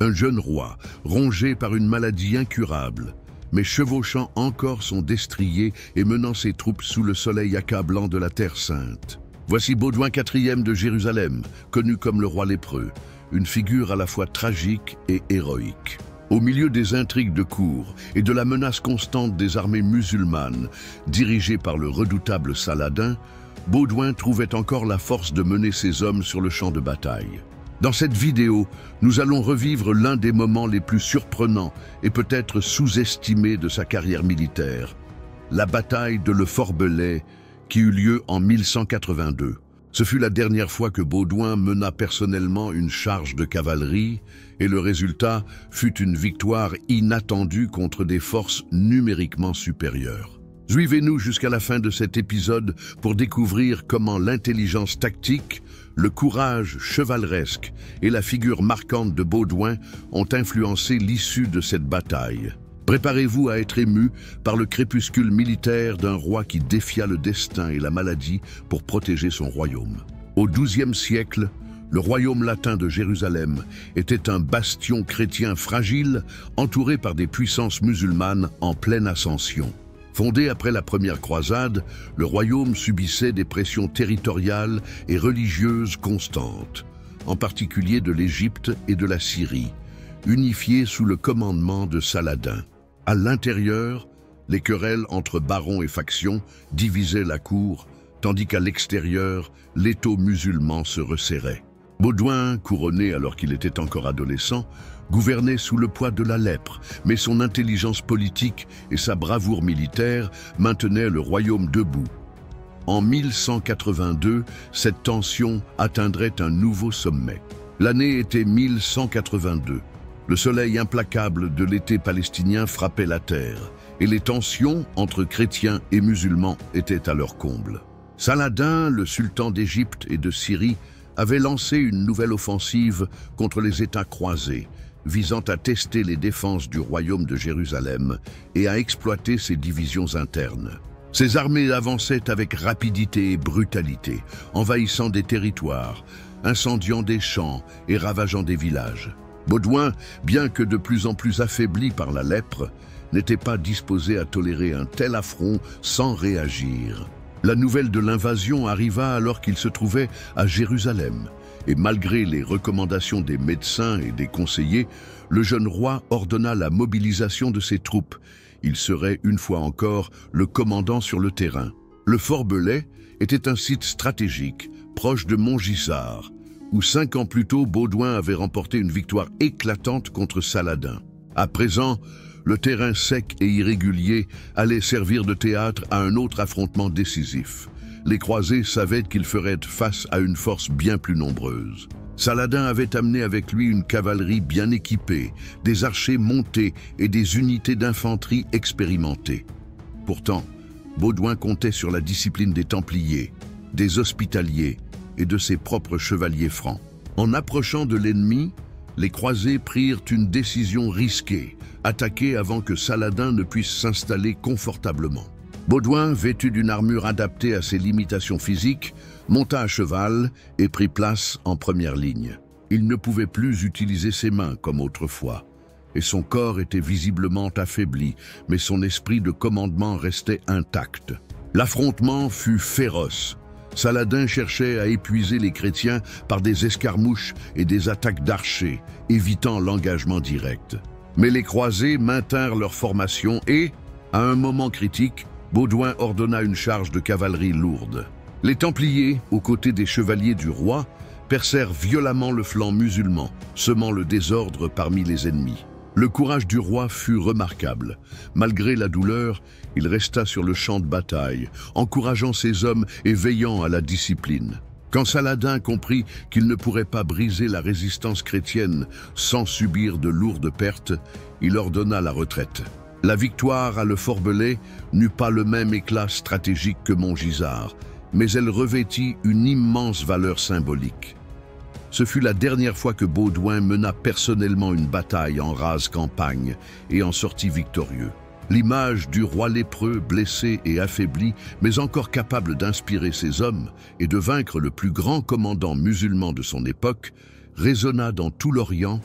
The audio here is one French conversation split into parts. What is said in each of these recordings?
Un jeune roi, rongé par une maladie incurable, mais chevauchant encore son destrier et menant ses troupes sous le soleil accablant de la Terre Sainte. Voici Baudouin IV de Jérusalem, connu comme le roi lépreux, une figure à la fois tragique et héroïque. Au milieu des intrigues de cour et de la menace constante des armées musulmanes, dirigées par le redoutable Saladin, Baudouin trouvait encore la force de mener ses hommes sur le champ de bataille. Dans cette vidéo, nous allons revivre l'un des moments les plus surprenants et peut-être sous-estimés de sa carrière militaire, la bataille de Le Forbelais qui eut lieu en 1182. Ce fut la dernière fois que Baudouin mena personnellement une charge de cavalerie et le résultat fut une victoire inattendue contre des forces numériquement supérieures. Suivez-nous jusqu'à la fin de cet épisode pour découvrir comment l'intelligence tactique, le courage chevaleresque et la figure marquante de Baudouin ont influencé l'issue de cette bataille. Préparez-vous à être ému par le crépuscule militaire d'un roi qui défia le destin et la maladie pour protéger son royaume. Au XIIe siècle, le royaume latin de Jérusalem était un bastion chrétien fragile, entouré par des puissances musulmanes en pleine ascension. Fondé après la première croisade, le royaume subissait des pressions territoriales et religieuses constantes, en particulier de l'Égypte et de la Syrie, unifiées sous le commandement de Saladin. À l'intérieur, les querelles entre barons et factions divisaient la cour, tandis qu'à l'extérieur, l'étau musulman se resserrait. Baudouin, couronné alors qu'il était encore adolescent, gouvernait sous le poids de la lèpre, mais son intelligence politique et sa bravoure militaire maintenaient le royaume debout. En 1182, cette tension atteindrait un nouveau sommet. L'année était 1182. Le soleil implacable de l'été palestinien frappait la terre, et les tensions entre chrétiens et musulmans étaient à leur comble. Saladin, le sultan d'Égypte et de Syrie, avait lancé une nouvelle offensive contre les États croisés, visant à tester les défenses du royaume de Jérusalem et à exploiter ses divisions internes. Ces armées avançaient avec rapidité et brutalité, envahissant des territoires, incendiant des champs et ravageant des villages. Baudouin, bien que de plus en plus affaibli par la lèpre, n'était pas disposé à tolérer un tel affront sans réagir. La nouvelle de l'invasion arriva alors qu'il se trouvait à Jérusalem, et malgré les recommandations des médecins et des conseillers, le jeune roi ordonna la mobilisation de ses troupes. Il serait, une fois encore, le commandant sur le terrain. Le Forbelais était un site stratégique, proche de Montgisard, où 5 ans plus tôt, Baudouin avait remporté une victoire éclatante contre Saladin. À présent, le terrain sec et irrégulier allait servir de théâtre à un autre affrontement décisif. Les croisés savaient qu'ils feraient face à une force bien plus nombreuse. Saladin avait amené avec lui une cavalerie bien équipée, des archers montés et des unités d'infanterie expérimentées. Pourtant, Baudouin comptait sur la discipline des Templiers, des Hospitaliers et de ses propres chevaliers francs. En approchant de l'ennemi, les croisés prirent une décision risquée, attaquer avant que Saladin ne puisse s'installer confortablement. Baudouin, vêtu d'une armure adaptée à ses limitations physiques, monta à cheval et prit place en première ligne. Il ne pouvait plus utiliser ses mains comme autrefois, et son corps était visiblement affaibli, mais son esprit de commandement restait intact. L'affrontement fut féroce. Saladin cherchait à épuiser les chrétiens par des escarmouches et des attaques d'archers, évitant l'engagement direct. Mais les croisés maintinrent leur formation et, à un moment critique, Baudouin ordonna une charge de cavalerie lourde. Les Templiers, aux côtés des chevaliers du roi, percèrent violemment le flanc musulman, semant le désordre parmi les ennemis. Le courage du roi fut remarquable. Malgré la douleur, il resta sur le champ de bataille, encourageant ses hommes et veillant à la discipline. Quand Saladin comprit qu'il ne pourrait pas briser la résistance chrétienne sans subir de lourdes pertes, il ordonna la retraite. La victoire à Le Forbelais n'eut pas le même éclat stratégique que Montgisard, mais elle revêtit une immense valeur symbolique. Ce fut la dernière fois que Baudouin mena personnellement une bataille en rase campagne et en sortit victorieux. L'image du roi lépreux, blessé et affaibli, mais encore capable d'inspirer ses hommes et de vaincre le plus grand commandant musulman de son époque, résonna dans tout l'Orient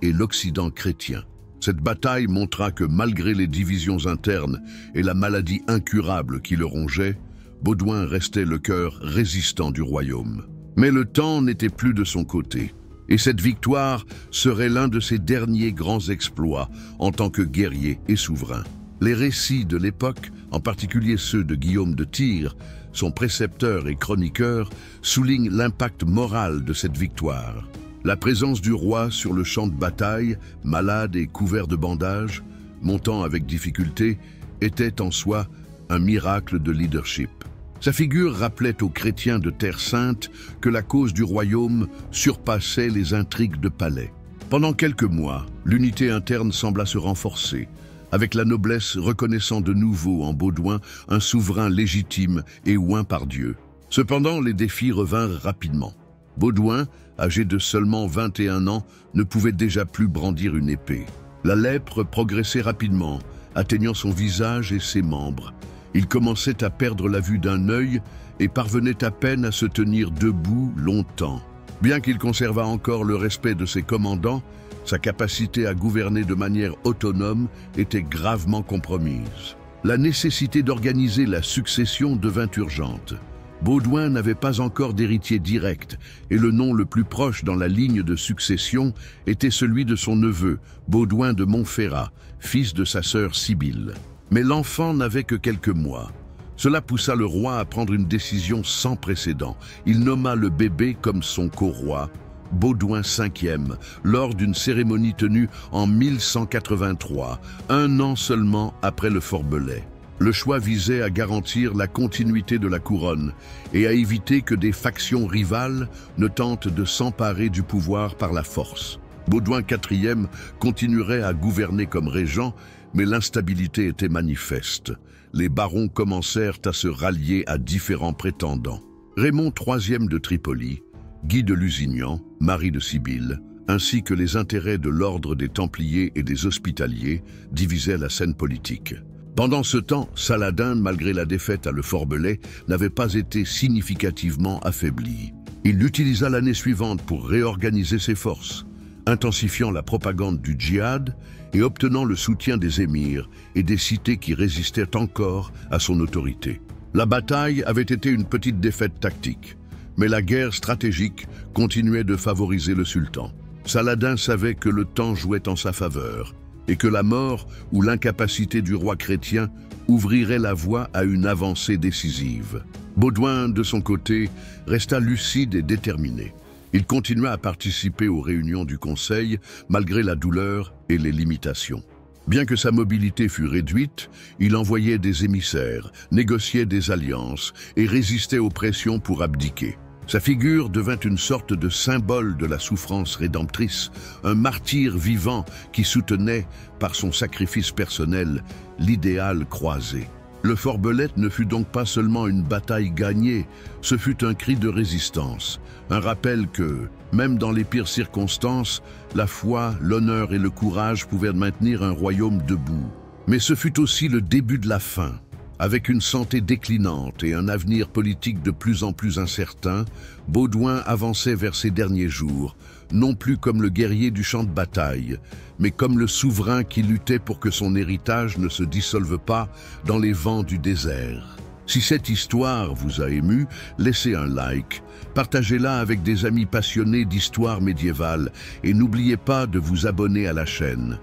et l'Occident chrétien. Cette bataille montra que malgré les divisions internes et la maladie incurable qui le rongeait, Baudouin restait le cœur résistant du royaume. Mais le temps n'était plus de son côté, et cette victoire serait l'un de ses derniers grands exploits en tant que guerrier et souverain. Les récits de l'époque, en particulier ceux de Guillaume de Tyr, son précepteur et chroniqueur, soulignent l'impact moral de cette victoire. La présence du roi sur le champ de bataille, malade et couvert de bandages, montant avec difficulté, était en soi un miracle de leadership. Sa figure rappelait aux chrétiens de Terre Sainte que la cause du royaume surpassait les intrigues de palais. Pendant quelques mois, l'unité interne sembla se renforcer, avec la noblesse reconnaissant de nouveau en Baudouin un souverain légitime et oint par Dieu. Cependant, les défis revinrent rapidement. Baudouin, âgé de seulement 21 ans, ne pouvait déjà plus brandir une épée. La lèpre progressait rapidement, atteignant son visage et ses membres. Il commençait à perdre la vue d'un œil et parvenait à peine à se tenir debout longtemps. Bien qu'il conservât encore le respect de ses commandants, sa capacité à gouverner de manière autonome était gravement compromise. La nécessité d'organiser la succession devint urgente. Baudouin n'avait pas encore d'héritier direct, et le nom le plus proche dans la ligne de succession était celui de son neveu, Baudouin de Montferrat, fils de sa sœur Sibylle. Mais l'enfant n'avait que quelques mois. Cela poussa le roi à prendre une décision sans précédent. Il nomma le bébé comme son co-roi, Baudouin V, lors d'une cérémonie tenue en 1183, un an seulement après le Forbelais. Le choix visait à garantir la continuité de la couronne et à éviter que des factions rivales ne tentent de s'emparer du pouvoir par la force. Baudouin IV continuerait à gouverner comme régent, mais l'instabilité était manifeste. Les barons commencèrent à se rallier à différents prétendants. Raymond III de Tripoli, Guy de Lusignan, Marie de Sibylle, ainsi que les intérêts de l'ordre des Templiers et des Hospitaliers divisaient la scène politique. Pendant ce temps, Saladin, malgré la défaite à Le Forbelais, n'avait pas été significativement affaibli. Il l'utilisa l'année suivante pour réorganiser ses forces, intensifiant la propagande du djihad et obtenant le soutien des émirs et des cités qui résistaient encore à son autorité. La bataille avait été une petite défaite tactique, mais la guerre stratégique continuait de favoriser le sultan. Saladin savait que le temps jouait en sa faveur, et que la mort ou l'incapacité du roi chrétien ouvrirait la voie à une avancée décisive. Baudouin, de son côté, resta lucide et déterminé. Il continua à participer aux réunions du Conseil, malgré la douleur et les limitations. Bien que sa mobilité fût réduite, il envoyait des émissaires, négociait des alliances et résistait aux pressions pour abdiquer. Sa figure devint une sorte de symbole de la souffrance rédemptrice, un martyr vivant qui soutenait, par son sacrifice personnel, l'idéal croisé. Le Forbelais ne fut donc pas seulement une bataille gagnée, ce fut un cri de résistance, un rappel que, même dans les pires circonstances, la foi, l'honneur et le courage pouvaient maintenir un royaume debout. Mais ce fut aussi le début de la fin. Avec une santé déclinante et un avenir politique de plus en plus incertain, Baudouin avançait vers ses derniers jours, non plus comme le guerrier du champ de bataille, mais comme le souverain qui luttait pour que son héritage ne se dissolve pas dans les vents du désert. Si cette histoire vous a ému, laissez un like, partagez-la avec des amis passionnés d'histoire médiévale et n'oubliez pas de vous abonner à la chaîne.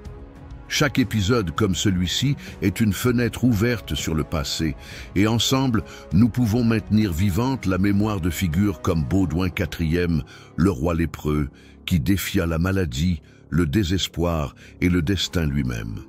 Chaque épisode comme celui-ci est une fenêtre ouverte sur le passé, et ensemble, nous pouvons maintenir vivante la mémoire de figures comme Baudouin IV, le roi lépreux, qui défia la maladie, le désespoir et le destin lui-même.